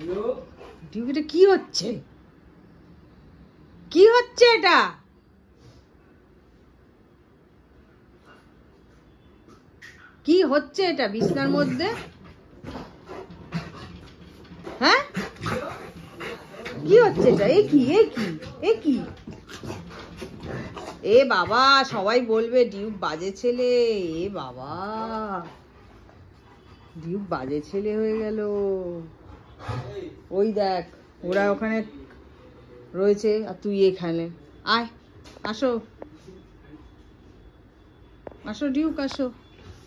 Duke, এটা কি হচ্ছে? কি হচ্ছে এটা? কি হচ্ছে এটা বিছনার মধ্যে? হ্যাঁ, কি হচ্ছে এটা? এ কি, এ কি, এ কি? এ বাবা, সবাই বলবে ডিউক বাজে ছেলে। এ বাবা, ডিউক বাজে ছেলে হয়ে গেল। ওই দেখ, ওরা ওখানে রয়েছে আর তুই এখানে। আয়, আসো আসো ডিউক, আসো,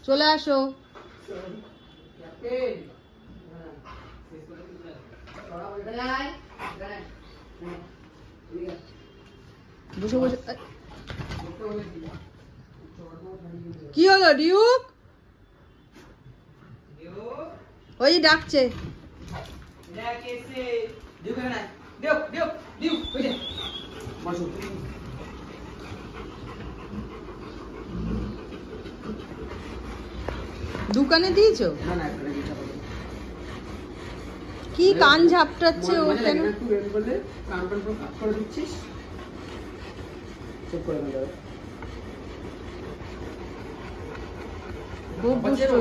চলে আসো। বসে বসে। কি হলো ডিউক? ওই ডাকছে। দোকানে দিয়েছো? কি কান ঝাপটাচ্ছে ও কেন? খুব দুষ্টু।